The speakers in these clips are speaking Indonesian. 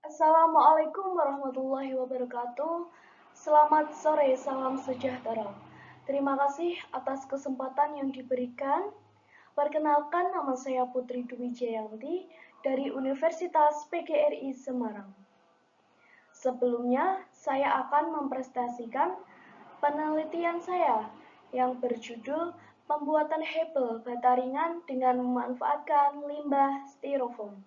Assalamualaikum warahmatullahi wabarakatuh. Selamat sore, salam sejahtera. Terima kasih atas kesempatan yang diberikan. Perkenalkan, nama saya Putri Dwi Jayanti dari Universitas PGRI Semarang. Sebelumnya, saya akan mempresentasikan penelitian saya yang berjudul Pembuatan Hebel bata ringan dengan memanfaatkan limbah styrofoam.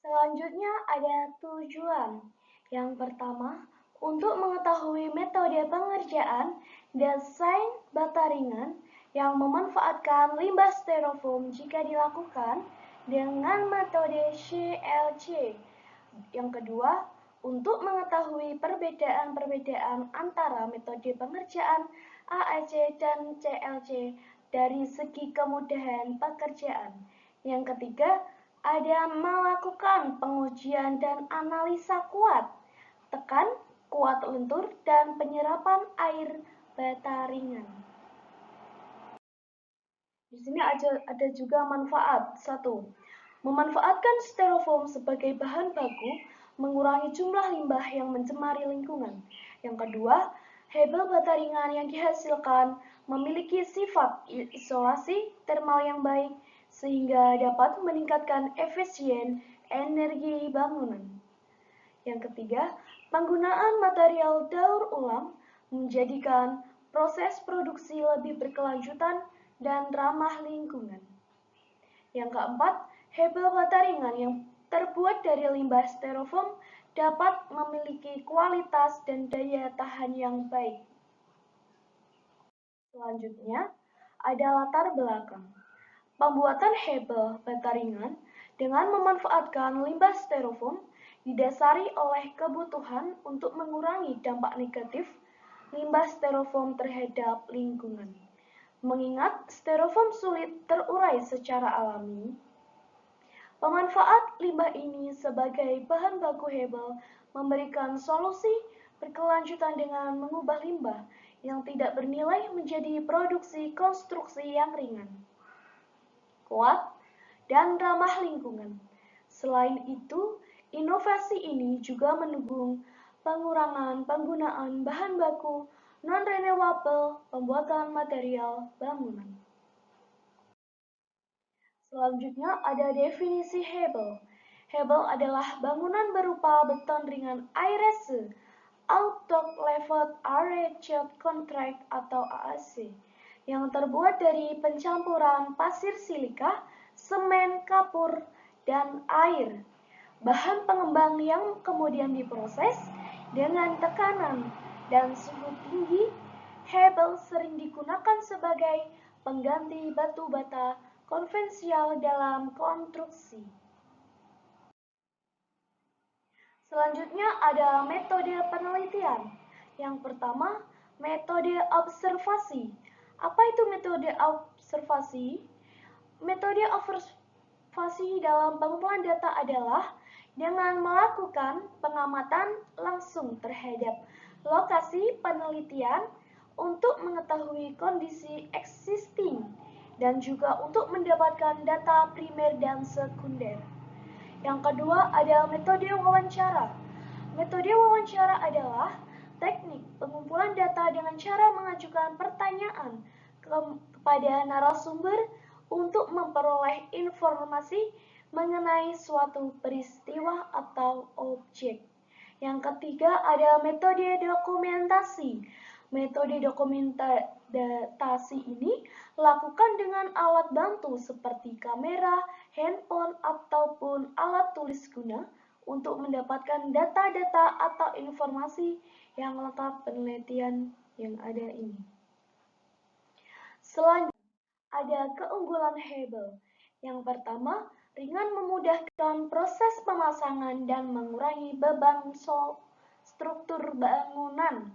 Selanjutnya ada tujuan. Yang pertama, untuk mengetahui metode pengerjaan desain bata ringan yang memanfaatkan limbah styrofoam jika dilakukan dengan metode CLC. Yang kedua, untuk mengetahui perbedaan-perbedaan antara metode pengerjaan AEC dan CLC dari segi kemudahan pekerjaan. Yang ketiga, ada melakukan pengujian dan analisa kuat, tekan, kuat lentur, dan penyerapan air bata ringan. Di sini ada juga manfaat. 1. Memanfaatkan styrofoam sebagai bahan baku mengurangi jumlah limbah yang mencemari lingkungan. Yang kedua, hebel bata ringan yang dihasilkan memiliki sifat isolasi termal yang baik sehingga dapat meningkatkan efisien energi bangunan. Yang ketiga, penggunaan material daur ulang menjadikan proses produksi lebih berkelanjutan dan ramah lingkungan. Yang keempat, hebel bata ringan yang terbuat dari limbah styrofoam dapat memiliki kualitas dan daya tahan yang baik. Selanjutnya, ada latar belakang. Pembuatan hebel bata ringan dengan memanfaatkan limbah styrofoam didasari oleh kebutuhan untuk mengurangi dampak negatif limbah styrofoam terhadap lingkungan. Mengingat styrofoam sulit terurai secara alami, pemanfaat limbah ini sebagai bahan baku hebel memberikan solusi berkelanjutan dengan mengubah limbah yang tidak bernilai menjadi produksi konstruksi yang ringan, kuat, dan ramah lingkungan. Selain itu, inovasi ini juga mendukung pengurangan penggunaan bahan baku non-renewable pembuatan material bangunan. Selanjutnya ada definisi hebel. Hebel adalah bangunan berupa beton ringan airese, outdoor level area contract atau AAC, yang terbuat dari pencampuran pasir silika, semen, kapur, dan air. Bahan pengembang yang kemudian diproses dengan tekanan dan suhu tinggi. Hebel sering digunakan sebagai pengganti batu bata konvensional dalam konstruksi. Selanjutnya ada metode penelitian. Yang pertama, metode observasi. Apa itu metode observasi? Metode observasi dalam pengumpulan data adalah dengan melakukan pengamatan langsung terhadap lokasi penelitian untuk mengetahui kondisi existing dan juga untuk mendapatkan data primer dan sekunder. Yang kedua ada metode wawancara. Metode wawancara adalah teknik pengumpulan data dengan cara mengajukan pertanyaan kepada narasumber untuk memperoleh informasi mengenai suatu peristiwa atau objek. Yang ketiga ada metode dokumentasi. Metode dokumentasi ini lakukan dengan alat bantu seperti kamera, handphone, ataupun alat tulis guna untuk mendapatkan data-data atau informasi yang lengkap penelitian yang ada ini. Selanjutnya, ada keunggulan hebel. Yang pertama, ringan memudahkan proses pemasangan dan mengurangi beban struktur bangunan.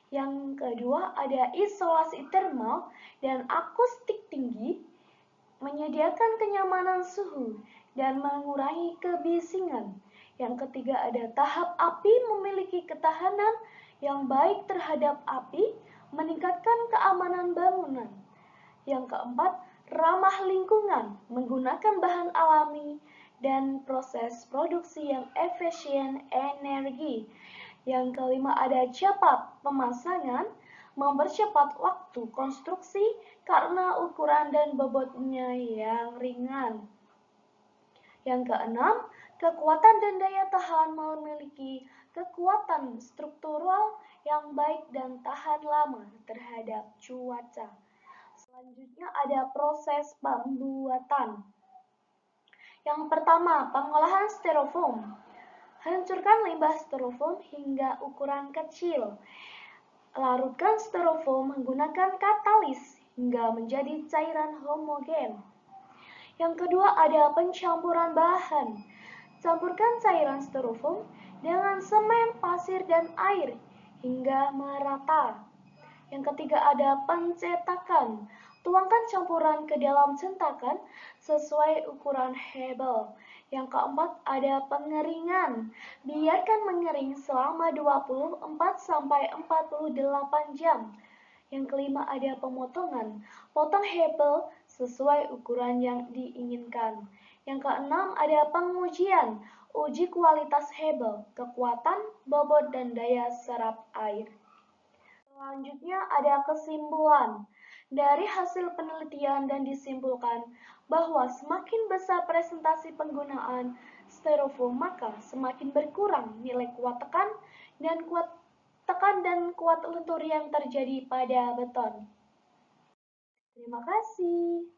Yang kedua, ada isolasi termal dan akustik tinggi, menyediakan kenyamanan suhu dan mengurangi kebisingan. Yang ketiga, ada tahap api memiliki ketahanan yang baik terhadap api, meningkatkan keamanan bangunan. Yang keempat, ramah lingkungan, menggunakan bahan alami dan proses produksi yang efisien energi. Yang kelima ada cepat pemasangan, mempercepat waktu konstruksi karena ukuran dan bobotnya yang ringan. Yang keenam, kekuatan dan daya tahan memiliki kekuatan struktural yang baik dan tahan lama terhadap cuaca. Selanjutnya ada proses pembuatan. Yang pertama, pengolahan styrofoam. Hancurkan limbah styrofoam hingga ukuran kecil. Larutkan styrofoam menggunakan katalis hingga menjadi cairan homogen. Yang kedua ada pencampuran bahan. Campurkan cairan styrofoam dengan semen, pasir, dan air hingga merata. Yang ketiga ada pencetakan. Tuangkan campuran ke dalam cetakan sesuai ukuran hebel. Yang keempat ada pengeringan. Biarkan mengering selama 24-48 jam. Yang kelima ada pemotongan. Potong hebel sesuai ukuran yang diinginkan. Yang keenam ada pengujian. Uji kualitas hebel, kekuatan, bobot, dan daya serap air. Selanjutnya ada kesimpulan. Dari hasil penelitian dan disimpulkan bahwa semakin besar presentasi penggunaan styrofoam maka semakin berkurang nilai kuat tekan dan kuat lentur yang terjadi pada beton. Terima kasih.